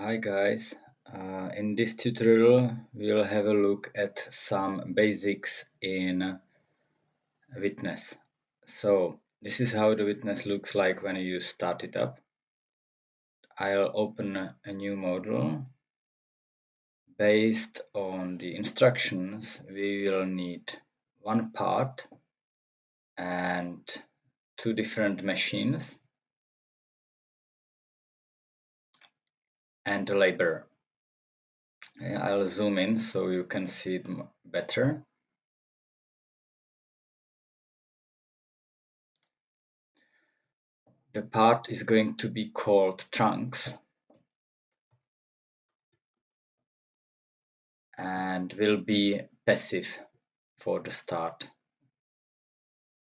Hi guys, in this tutorial we'll have a look at some basics in witness. So this is how the witness looks like when you start it up. I'll open a new module. Based on the instructions we will need one part and two different machines and a laborer. I'll zoom in so you can see it better. The part is going to be called trunks and will be passive for the start.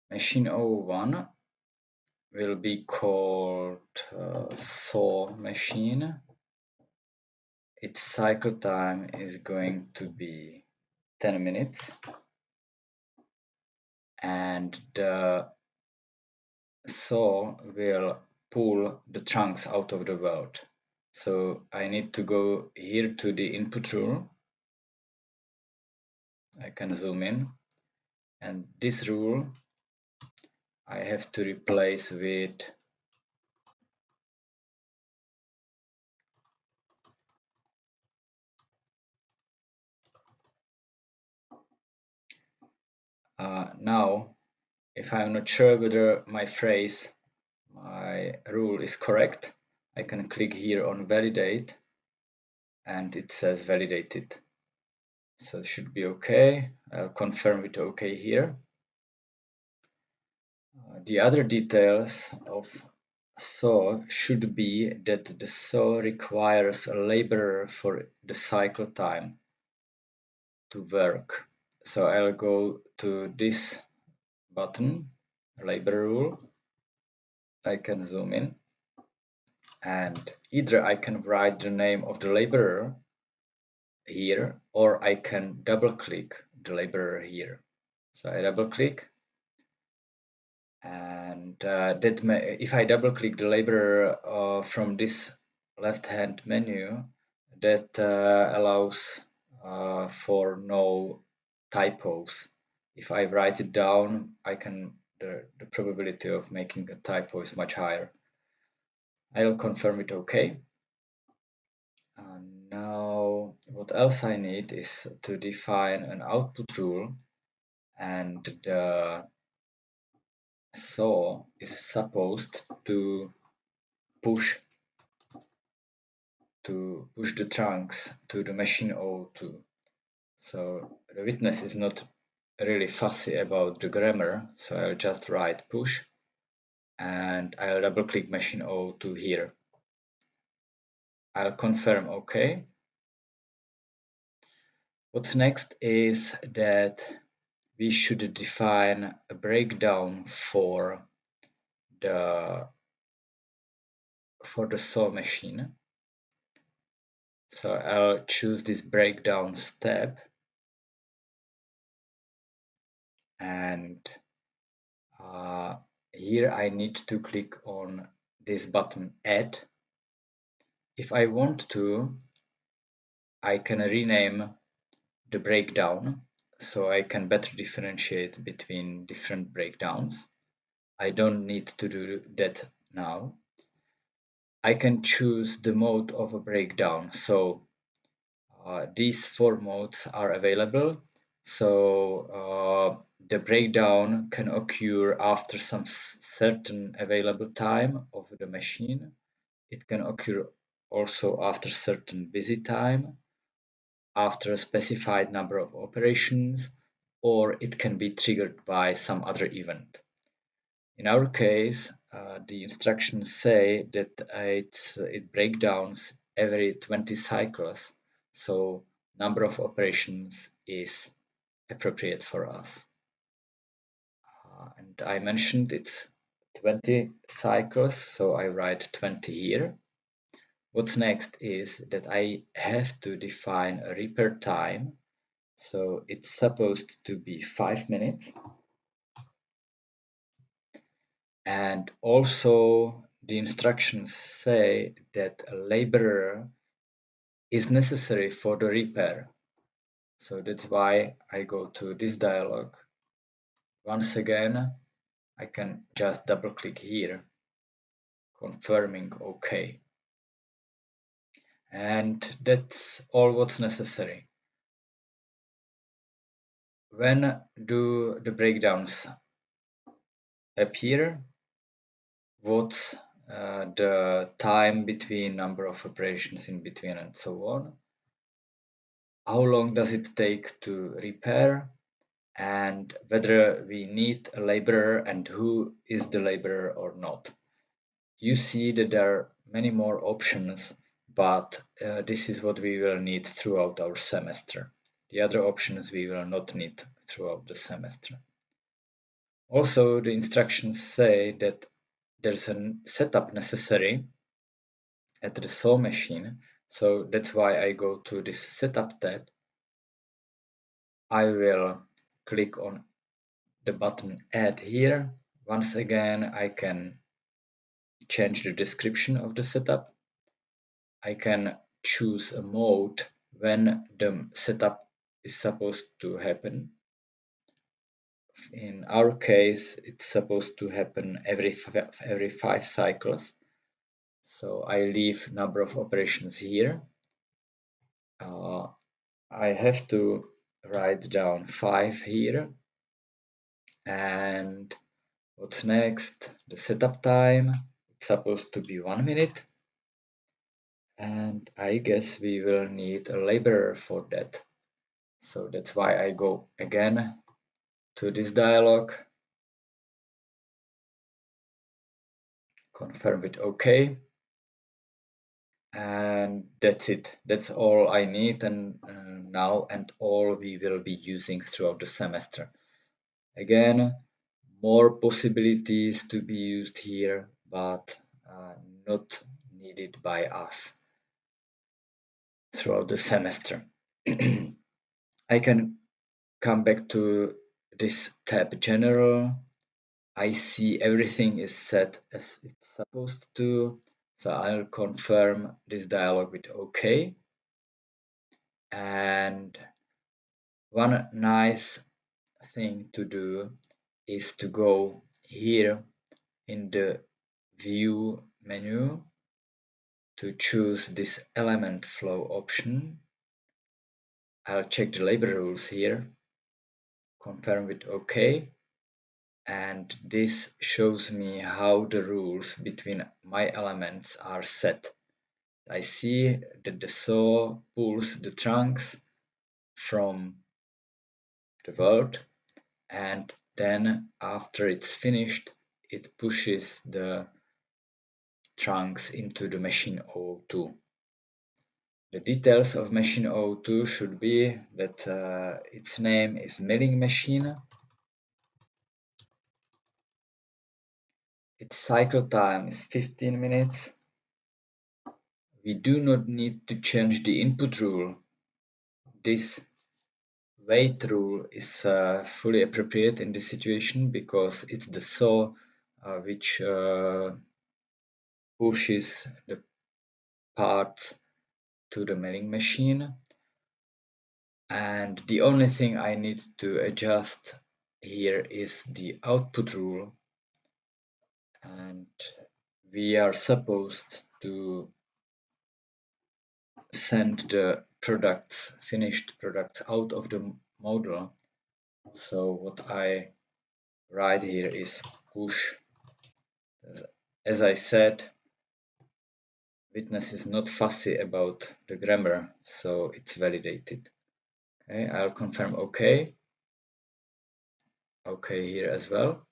Machine 01 will be called saw machine. Its cycle time is going to be 10 minutes and the saw will pull the trunks out of the weld. So I need to go here to the input rule. I can zoom in, and this rule I have to replace with now. If I'm not sure whether my rule is correct, I can click here on validate and it says validated. So it should be okay. I'll confirm with OK here. The other details of saw should be that the saw requires a laborer for the cycle time to work. So I'll go to this button, labor rule. I can zoom in and either I can write the name of the laborer here or I can double click the laborer here. So I double click and if I double click the laborer from this left hand menu, that allows for no typos. If I write it down, the probability of making a typo is much higher. I'll confirm it OK. And now what else I need is to define an output rule, and the saw is supposed to push the trunks to the machine 02. So the witness is not really fussy about the grammar, so I'll just write push and I'll double click machine 02 here. I'll confirm OK. What's next is that we should define a breakdown for the saw machine. So I'll choose this breakdown step and here I need to click on this button add. If I want to, I can rename the breakdown so I can better differentiate between different breakdowns. I don't need to do that now. I can choose the mode of a breakdown. So these four modes are available. So the breakdown can occur after some certain available time of the machine. It can occur also after certain busy time, after a specified number of operations, or it can be triggered by some other event. In our case, the instructions say that it breakdowns every 20 cycles, so number of operations is appropriate for us. And I mentioned it's 20 cycles, so I write 20 here. What's next is that I have to define a repair time. So it's supposed to be 5 minutes. And also the instructions say that a laborer is necessary for the repair. So that's why I go to this dialog. Once again, I can just double click here, confirming OK. And that's all what's necessary. When do the breakdowns appear? What's the time between, number of operations in between, and so on? How long does it take to repair? And whether we need a laborer and who is the laborer or not. You see that there are many more options, but this is what we will need throughout our semester. The other options we will not need throughout the semester. Also, the instructions say that there's a setup necessary at the saw machine, so that's why I go to this setup tab. I will click on the button add here. Once again, I can change the description of the setup. I can choose a mode when the setup is supposed to happen. In our case, it's supposed to happen every 5 cycles. So I leave number of operations here. I have to write down 5 here. And what's next? The setup time. It's supposed to be 1 minute. And I guess we will need a laborer for that. So that's why I go again to this dialog, confirm with OK. And that's it. That's all I need and now, and all we will be using throughout the semester. Again, more possibilities to be used here, but not needed by us throughout the semester. I can come back to this tab General. I see everything is set as it's supposed to, so I'll confirm this dialog with OK. And one nice thing to do is to go here in the View menu to choose this element flow option. I'll check the labor rules here, confirm with OK, and this shows me how the rules between my elements are set. I see that the saw pulls the trunks from the world, and then after it's finished, it pushes the trunks into the machine 02. The details of machine 02 should be that its name is MillingMachine. Its cycle time is 15 minutes. We do not need to change the input rule. This wait rule is fully appropriate in this situation because it's the saw which pushes the parts to the milling machine. And the only thing I need to adjust here is the output rule, and we are supposed to send the products, finished products, out of the model. So what I write here is push. As I said, Witness is not fussy about the grammar, so it's validated. Okay, I'll confirm OK. OK here as well.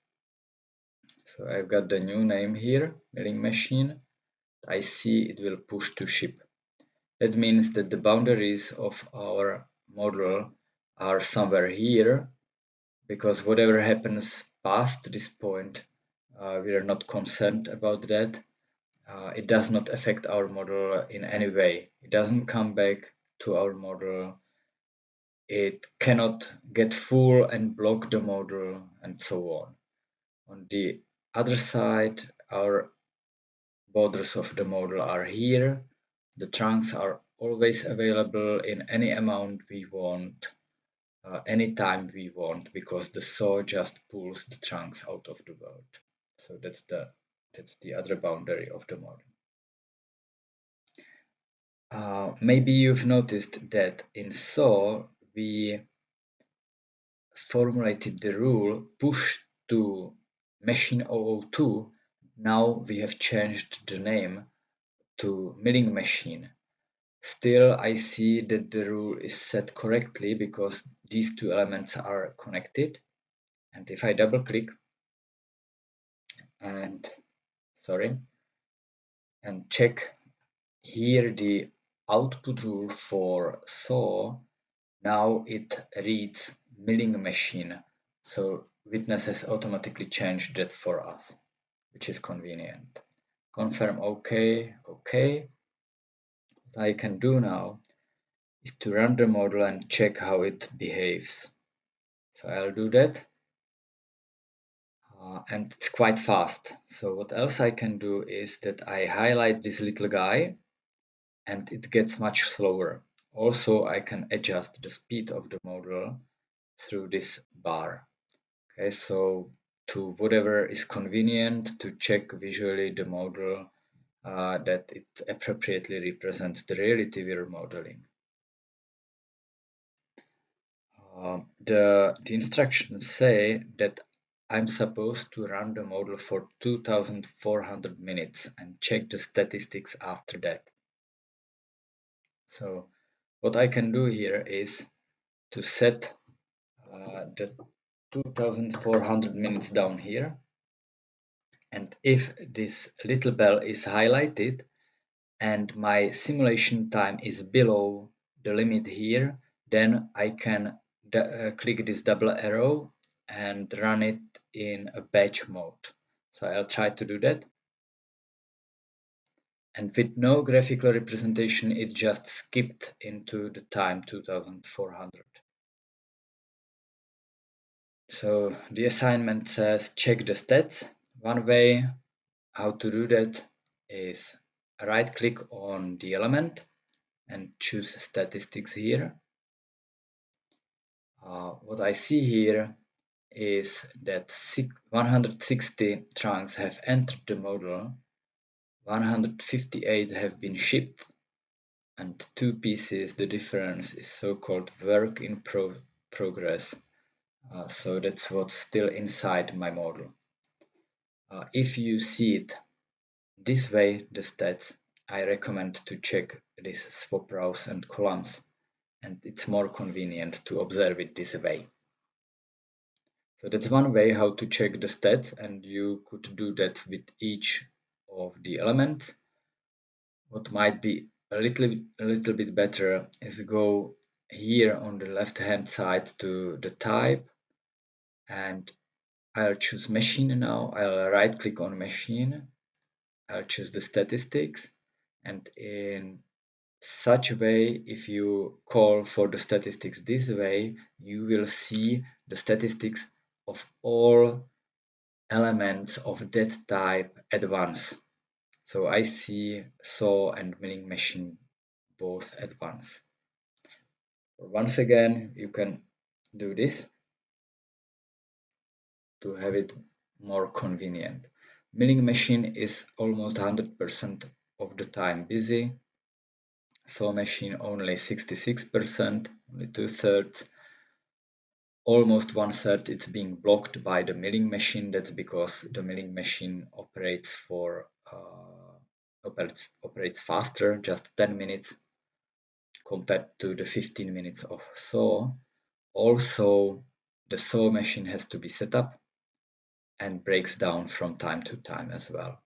So I've got the new name here, MillingMachine. I see it will push to ship. That means that the boundaries of our model are somewhere here, because whatever happens past this point, we are not concerned about that. It does not affect our model in any way. It doesn't come back to our model. It cannot get full and block the model, and so on. On the other side, our borders of the model are here. The trunks are always available in any amount we want, anytime we want, because the saw just pulls the trunks out of the world. So that's the other boundary of the model. Maybe you've noticed that in saw we formulated the rule push to machine 002. Now we have changed the name to milling machine. Still, I see that the rule is set correctly because these two elements are connected. And if I double click and check here the output rule for saw, now it reads milling machine. So Witness has automatically changed that for us, which is convenient. Confirm OK, OK. What I can do now is to run the model and check how it behaves. So I'll do that. And it's quite fast. So what else I can do is that I highlight this little guy and it gets much slower. Also, I can adjust the speed of the model through this bar. Okay, so to whatever is convenient to check visually the model that it appropriately represents the reality we're modeling. The instructions say that I'm supposed to run the model for 2400 minutes and check the statistics after that. So what I can do here is to set the 2400 minutes down here. And if this little bell is highlighted and my simulation time is below the limit here, then I can click this double arrow and run it in a batch mode. So I'll try to do that. And with no graphical representation, it just skipped into the time 2400. So the assignment says check the stats. One way how to do that is right click on the element and choose statistics here. What I see here is that 160 trunks have entered the model, 158 have been shipped, and 2 pieces, the difference is so-called work in progress. So that's what's still inside my model. If you see it this way, the stats, I recommend to check this swap rows and columns, and it's more convenient to observe it this way. So that's one way how to check the stats, and you could do that with each of the elements. What might be a little bit better is go here on the left hand side to the type, and I'll choose machine now. I'll right click on machine. I'll choose the statistics, and in such a way, if you call for the statistics this way, you will see the statistics of all elements of that type at once. So I see saw and milling machine both at once. Once again, you can do this to have it more convenient. Milling machine is almost 100% of the time busy. Saw machine only 66%, only 2/3. Almost 1/3 it's being blocked by the milling machine. That's because the milling machine operates faster, just 10 minutes compared to the 15 minutes of saw. Also, the saw machine has to be set up and breaks down from time to time as well.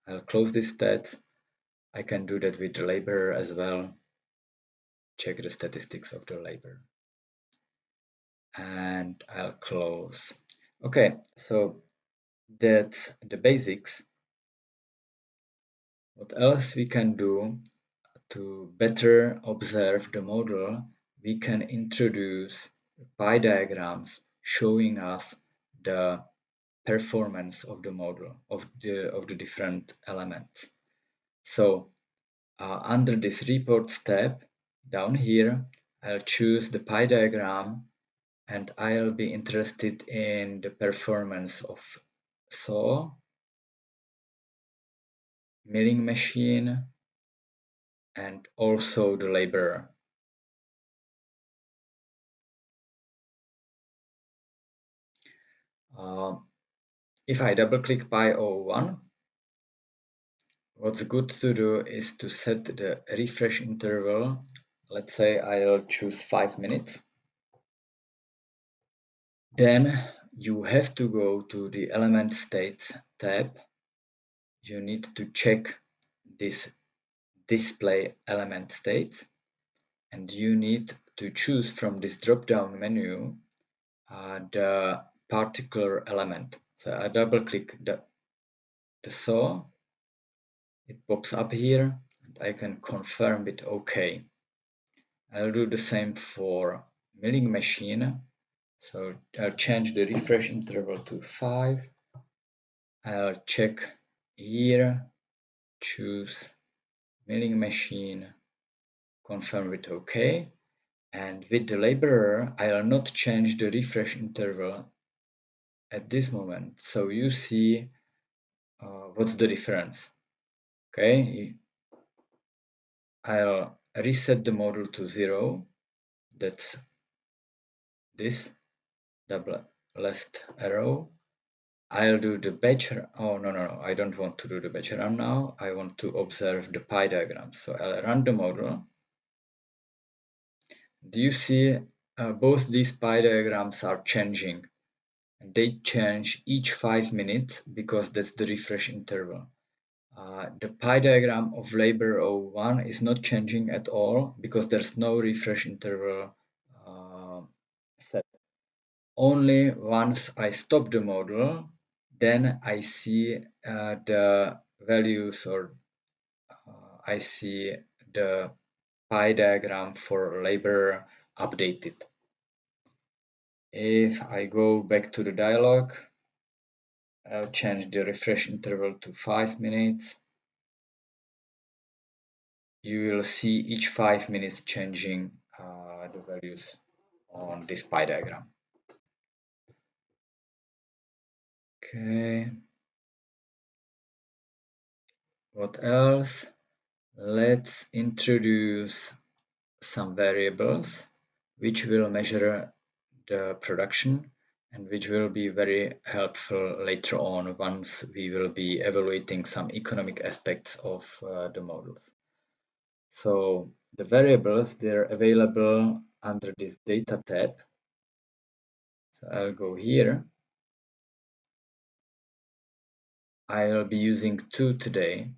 I'll close this stat. I can do that with the labor as well. Check the statistics of the labor. And I'll close. Okay, so that's the basics. What else we can do to better observe the model? We can introduce pie diagrams showing us the performance of the model of the different elements. So Under this reports tab down here, I'll choose the pie diagram, and I'll be interested in the performance of saw, milling machine, and also the laborer. If I double click pi 01, what's good to do is to set the refresh interval. Let's say I'll choose 5 minutes. Then you have to go to the element states tab. You need to check this display element states, and you need to choose from this drop-down menu the particular element. So I double click the saw, it pops up here, and I can confirm with OK. I'll do the same for milling machine. So I'll change the refresh interval to 5. I'll check here, choose milling machine, confirm with OK. And with the laborer, I'll not change the refresh interval at this moment. So you see what's the difference. Okay, I'll reset the model to 0. That's this double left arrow. I'll do the batch. Oh, no, I don't want to do the batch run now. I want to observe the pie diagram. So I'll run the model. Do you see both these pie diagrams are changing? And they change each 5 minutes because that's the refresh interval. The pie diagram of labor 01 is not changing at all because there's no refresh interval set. Only once I stop the model, then I see the values, or I see the pie diagram for labor updated. If I go back to the dialog, I'll change the refresh interval to 5 minutes. You will see each 5 minutes changing the values on this pie diagram. Okay. What else? Let's introduce some variables which will measure the production and which will be very helpful later on once we will be evaluating some economic aspects of the models. So the variables, they're available under this data tab. So I'll go here. I'll be using 2 today.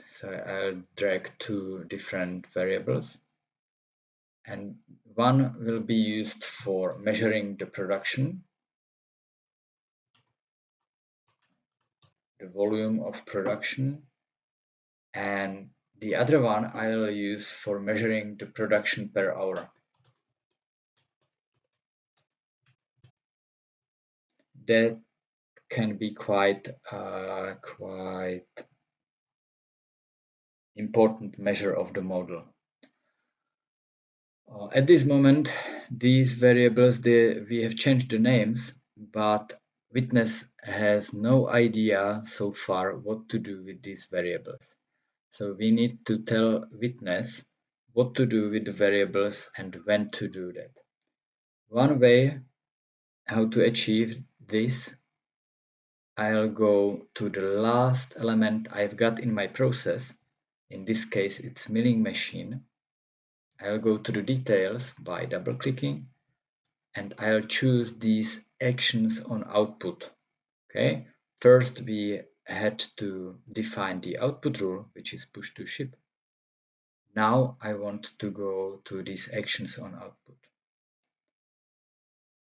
So I'll drag 2 different variables. And one will be used for measuring the production, the volume of production, and the other one I'll use for measuring the production per hour. That can be quite important measure of the model. At this moment, these variables, we have changed the names, but Witness has no idea so far what to do with these variables. So we need to tell Witness what to do with the variables and when to do that. One way how to achieve this, I'll go to the last element I've got in my process. In this case, it's milling machine. I'll go to the details by double clicking, and I'll choose these actions on output. Okay, first we had to define the output rule, which is push to ship. Now I want to go to these actions on output.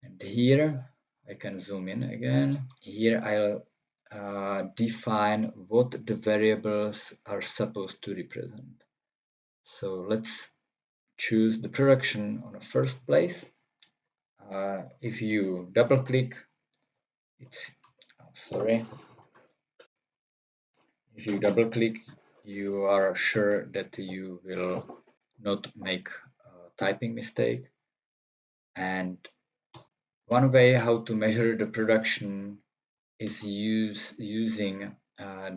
And here I can zoom in again. Here I'll define what the variables are supposed to represent. So let's choose the production on the first place. If you double click, if you double click, you are sure that you will not make a typing mistake. And one way how to measure the production is using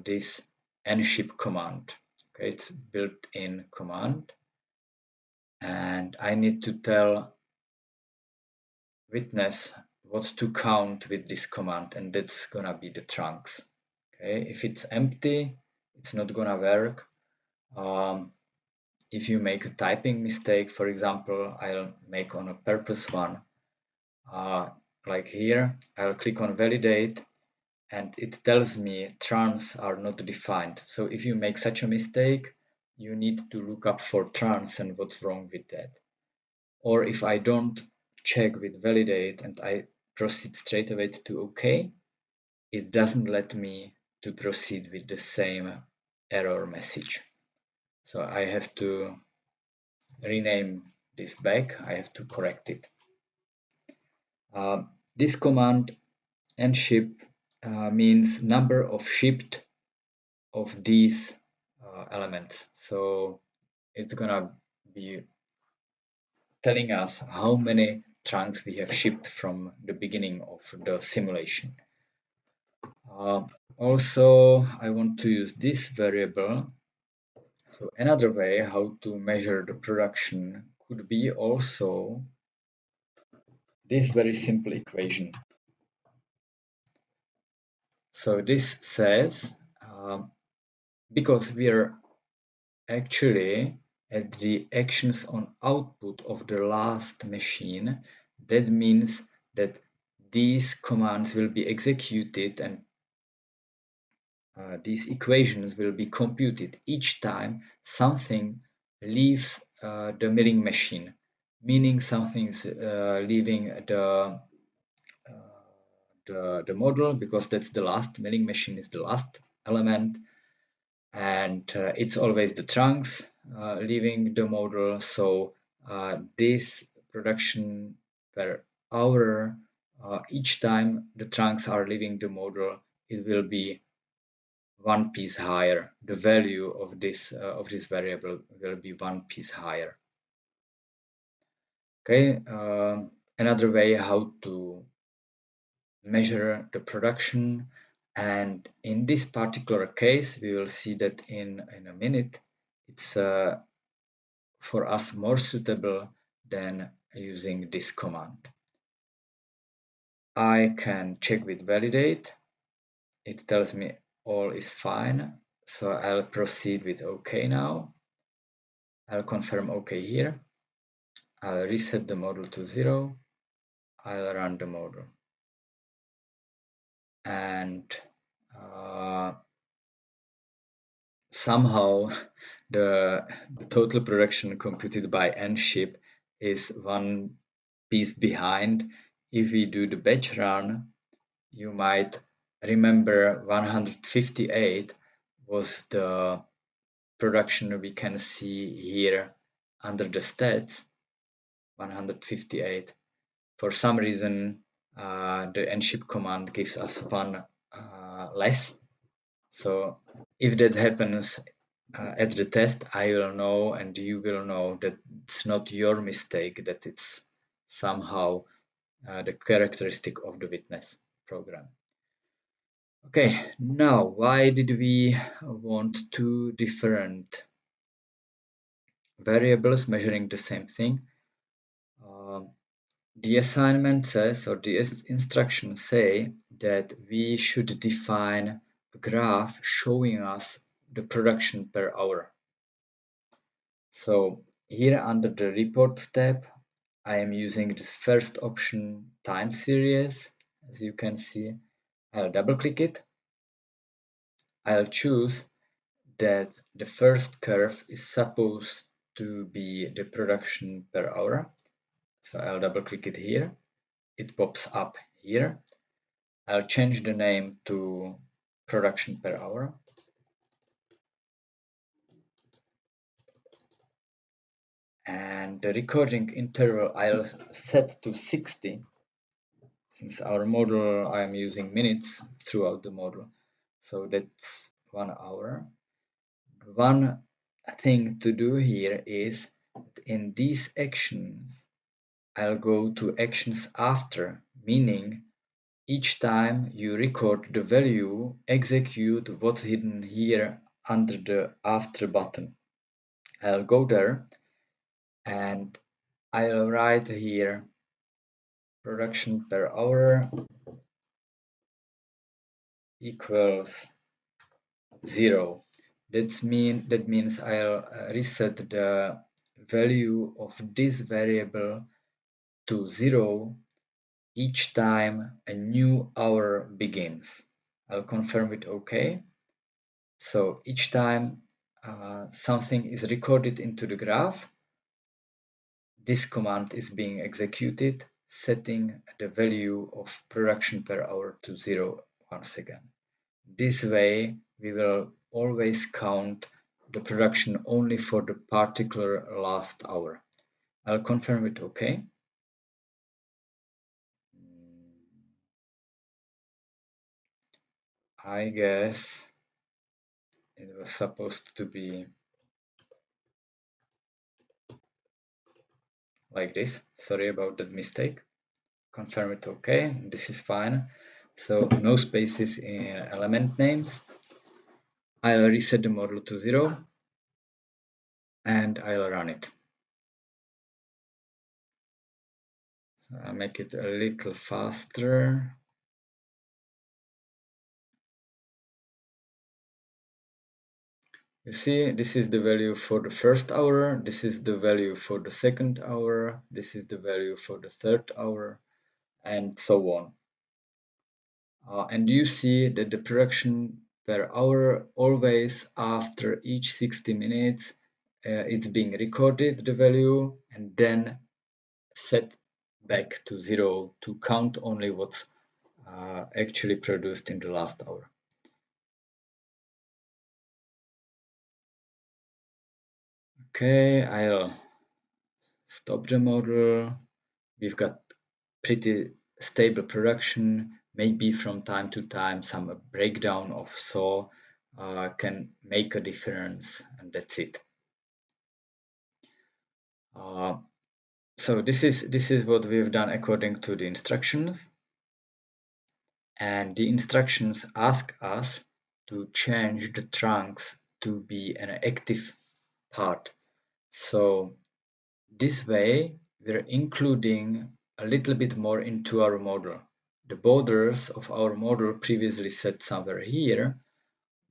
this nship command. Okay, it's built-in command, and I need to tell witness what to count with this command, and that's gonna be the trunks. Okay, if it's empty, it's not gonna work. If you make a typing mistake, for example, I'll make on a purpose one, like here, I'll click on validate, and it tells me trans are not defined. So if you make such a mistake, you need to look up for trans and what's wrong with that. Or if I don't check with validate and I proceed straight away to OK, it doesn't let me to proceed with the same error message. So I have to rename this back. I have to correct it. This command nship means number of shipped of these elements. So it's gonna be telling us how many trunks we have shipped from the beginning of the simulation. Also, I want to use this variable. So another way how to measure the production could be also this very simple equation. So this says, because we are actually at the actions on output of the last machine, that means that these commands will be executed and these equations will be computed each time something leaves the milling machine, meaning something's leaving the model, because that's the last milling machine is the last element, and it's always the trunks leaving the model. So this production per hour, each time the trunks are leaving the model, it will be one piece higher. The value of this variable will be one piece higher. Okay, another way how to measure the production, and in this particular case we will see that in a minute, it's for us more suitable than using this command. I can check with validate. It tells me all is fine, so I'll proceed with OK now. I'll confirm OK here. I'll reset the model to 0. I'll run the model. And somehow the total production computed by nship is one piece behind. If we do the batch run, you might remember 158 was the production we can see here under the stats, 158. For some reason, the nship command gives us one less. So if that happens at the test, I will know and you will know that it's not your mistake, that it's somehow the characteristic of the witness program. Okay, now why did we want two different variables measuring the same thing? The assignment says, or the instructions say, that we should define a graph showing us the production per hour. So here under the reports tab, I am using this first option, time series. As you can see, I'll double click it. I'll choose that the first curve is supposed to be the production per hour. So I'll double click it here. It pops up here. I'll change the name to production per hour. And the recording interval I'll set to 60. Since our model, I'm using minutes throughout the model. So that's 1 hour. One thing to do here is in these actions, I'll go to actions after, meaning each time you record the value, execute what's hidden here under the after button. I'll go there and I'll write here production per hour equals 0. That means I'll reset the value of this variable to 0 each time a new hour begins. I'll confirm it OK. So each time something is recorded into the graph, this command is being executed, setting the value of production per hour to 0 once again. This way, we will always count the production only for the particular last hour. I'll confirm it OK. I guess it was supposed to be like this. Sorry about that mistake. Confirm it OK. This is fine. So no spaces in element names. I'll reset the model to 0 and I'll run it. So I'll make it a little faster. You see, this is the value for the first hour, this is the value for the second hour, this is the value for the third hour, and so on. And you see that the production per hour always after each 60 minutes it's being recorded, the value, and then set back to 0 to count only what's actually produced in the last hour. Okay, I'll stop the model. We've got pretty stable production. Maybe from time to time some breakdown of saw can make a difference, and that's it. So this is what we've done according to the instructions, and the instructions ask us to change the trunks to be an active part. So this way we're including a little bit more into our model. The borders of our model previously set somewhere here.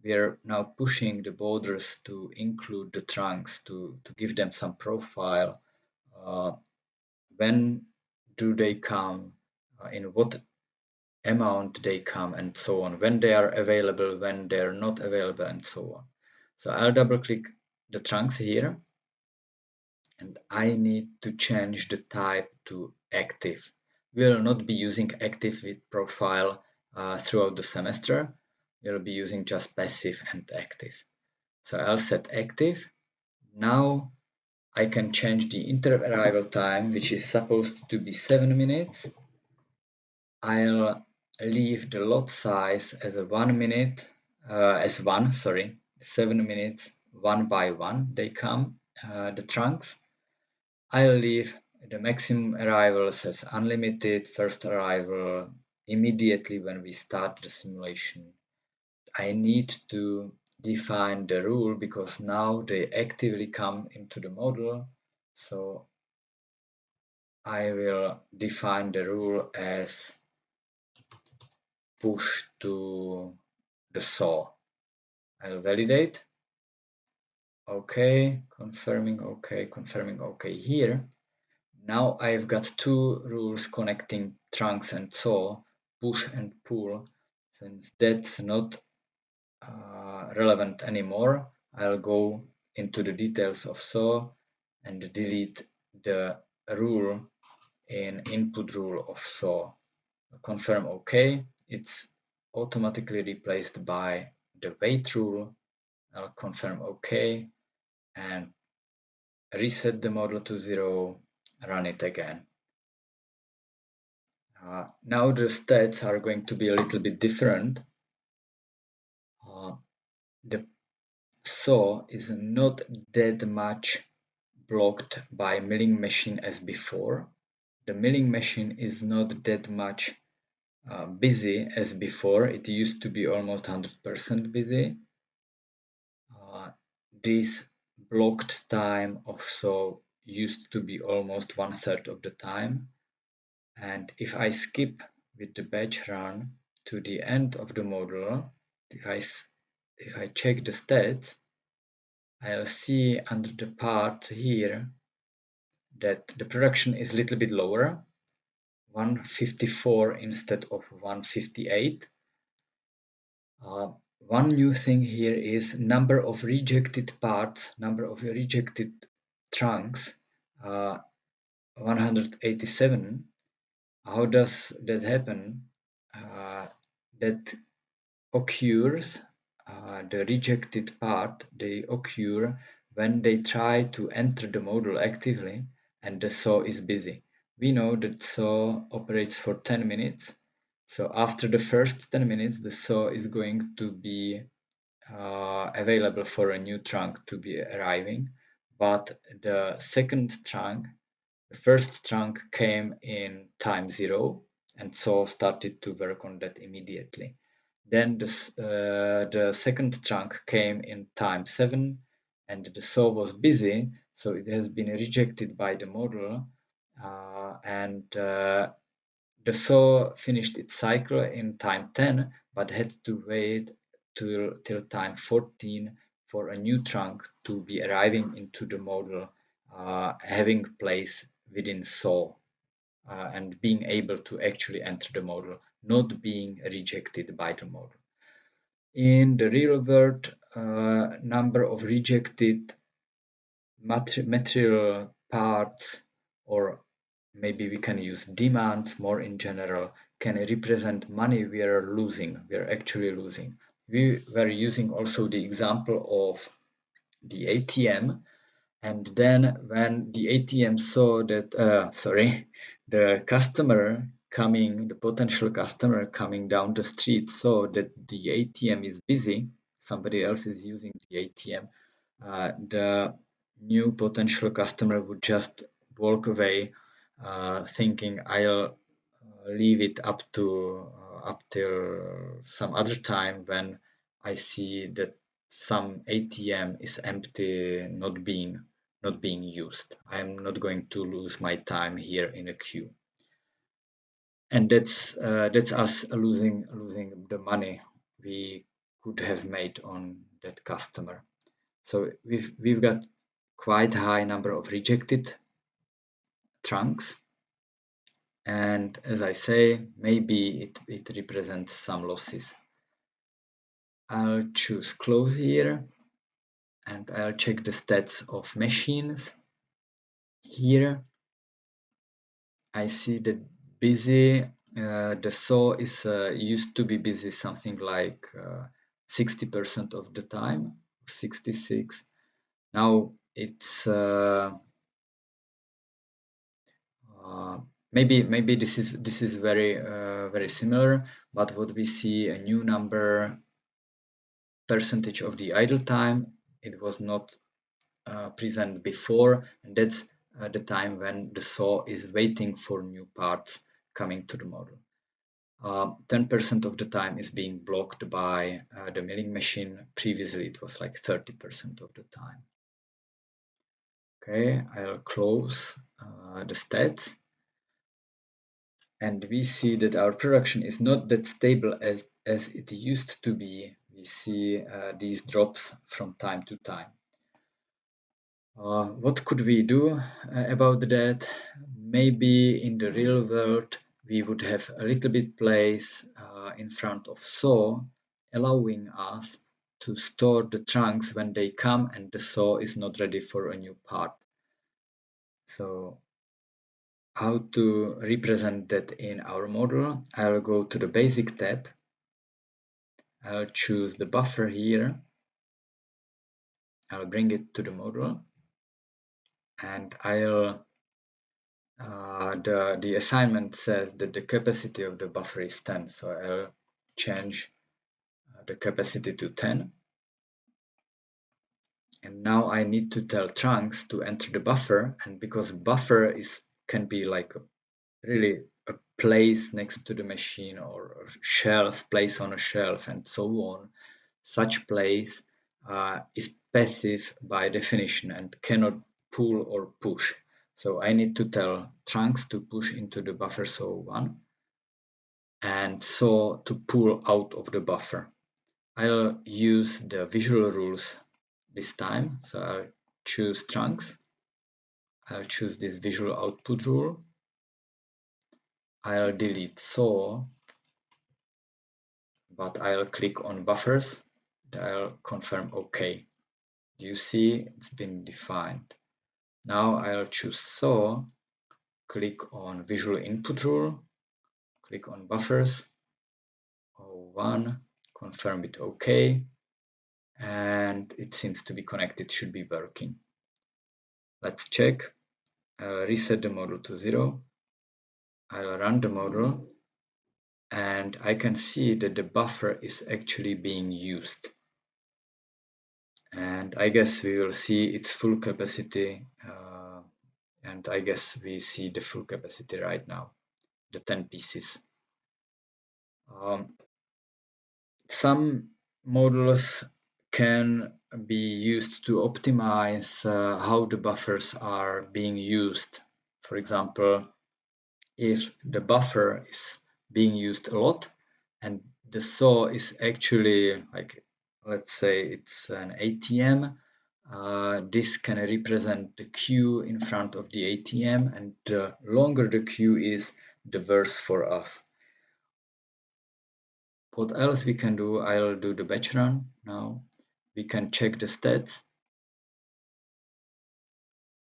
We are now pushing the borders to include the trunks to give them some profile. When do they come, in what amount they come, and so on, when they are available, when they're not available, and so on. So I'll double click the trunks here, and I need to change the type to active. We will not be using active with profile throughout the semester. We'll be using just passive and active. So I'll set active. Now I can change the inter-arrival time, which is supposed to be 7 minutes. I'll leave the lot size as a 1 minute, as 1, sorry, 7 minutes, 1 by 1 they come, the trunks. I'll leave the maximum arrivals as unlimited, first arrival immediately when we start the simulation. I need to define the rule because now they actively come into the model. So I will define the rule as push to the saw. I'll validate. OK, confirming OK here. Now I've got two rules connecting trunks and saw, push and pull. Since that's not relevant anymore, I'll go into the details of saw and delete the rule in input rule of saw. Confirm OK. It's automatically replaced by the wait rule. I'll confirm OK and reset the model to 0, run it again. Now the stats are going to be a little bit different. The saw is not that much blocked by milling machine as before. The milling machine is not that much busy as before. It used to be almost 100% busy. This blocked time of saw used to be almost 1/3 of the time. And if I skip with the batch run to the end of the module, if I check the stats, I'll see under the part here that the production is a little bit lower, 154 instead of 158. One new thing here is number of rejected parts, number of rejected trunks, 187. How does that happen? That occurs, the rejected part, they occur when they try to enter the module actively and the saw is busy. We know that saw operates for 10 minutes. So after the first 10 minutes, the saw is going to be available for a new trunk to be arriving. But the second trunk, the first trunk came in time 0 and saw started to work on that immediately. Then the second trunk came in time 7 and the saw was busy, so it has been rejected by the model, and the saw finished its cycle in time 10 but had to wait till time 14 for a new trunk to be arriving into the model, having place within saw, and being able to actually enter the model, not being rejected by the model. In the real world, number of rejected material parts, or maybe we can use demands more in general, can represent money we are losing, we are actually losing. We were using also the example of the ATM, and then when the ATM saw that, the customer coming, the potential customer coming down the street saw that the ATM is busy, somebody else is using the ATM, the new potential customer would just walk away, thinking I'll leave it up till some other time when I see that some ATM is empty, not being used. I'm not going to lose my time here in a queue. And that's us losing the money we could have made on that customer. So we've got quite high number of rejected trunks, and as I say, maybe it represents some losses. I'll choose close here, and I'll check the stats of machines. Here I see that busy, the saw is used to be busy something like 60% of the time, 66. Now it's maybe this is very similar, but what we see a new number, percentage of the idle time, it was not present before, and that's the time when the saw is waiting for new parts coming to the model. 10% of the time is being blocked by the milling machine. Previously it was like 30% of the time. Okay, I'll close the stats, and we see that our production is not that stable as it used to be. We see these drops from time to time. What could we do about that? Maybe in the real world we would have a little bit place in front of saw, allowing us to store the trunks when they come and the saw is not ready for a new part. So how to represent that in our model? I'll go to the basic tab. I'll choose the buffer here. I'll bring it to the model, and I'll the assignment says that the capacity of the buffer is 10, so I'll change the capacity to 10. And now I need to tell trunks to enter the buffer, and because buffer can be like really a place next to the machine or a shelf, place on a shelf, and so on, such place is passive by definition and cannot pull or push. So I need to tell trunks to push into the buffer so1 and saw to pull out of the buffer. I'll use the visual rules this time. So I'll choose trunks. I'll choose this visual output rule. I'll delete saw, but I'll click on buffers. I'll confirm OK. Do you see it's been defined? Now I'll choose saw, click on visual input rule, click on buffers, O1, confirm it OK, and it seems to be connected, should be working. Let's check. I'll reset the model to 0. I'll run the model, and I can see that the buffer is actually being used. And I guess we will see its full capacity, and I guess we see the full capacity right now, the 10 pieces. Some models can be used to optimize how the buffers are being used. For example, if the buffer is being used a lot and the saw is actually like, let's say it's an ATM, this can represent the queue in front of the ATM, and the longer the queue is, the worse for us. What else we can do? I'll do the batch run now. We can check the stats.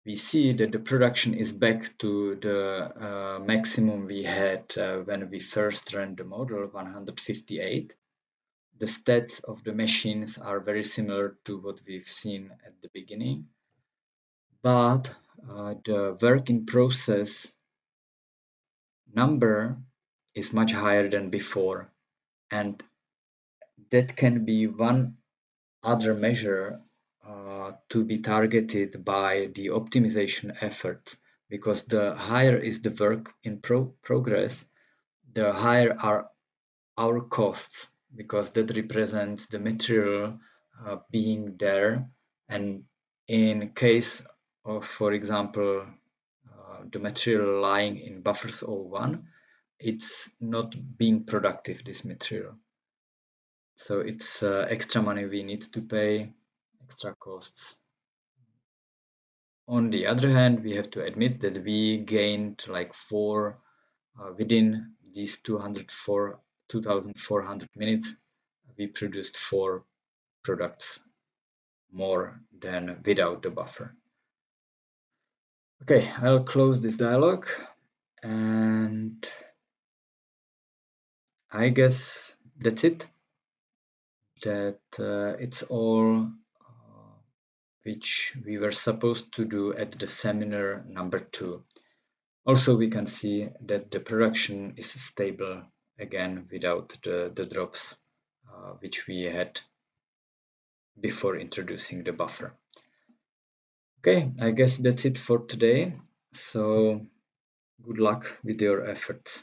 We see that the production is back to the maximum we had when we first ran the model, 158. The stats of the machines are very similar to what we've seen at the beginning, but the work in process number is much higher than before, and that can be one other measure to be targeted by the optimization efforts, because the higher is the work in progress, the higher are our costs, because that represents the material being there. And in case of, for example, the material lying in buffers O1, it's not being productive, this material. So it's extra money we need to pay, extra costs. On the other hand, we have to admit that we gained like within these 2,400 minutes, we produced 4 products more than without the buffer. Okay, I'll close this dialog, and I guess that's it. That it's all which we were supposed to do at the seminar number 2. Also, we can see that the production is stable again without the drops which we had before introducing the buffer. Okay, I guess that's it for today. So good luck with your efforts.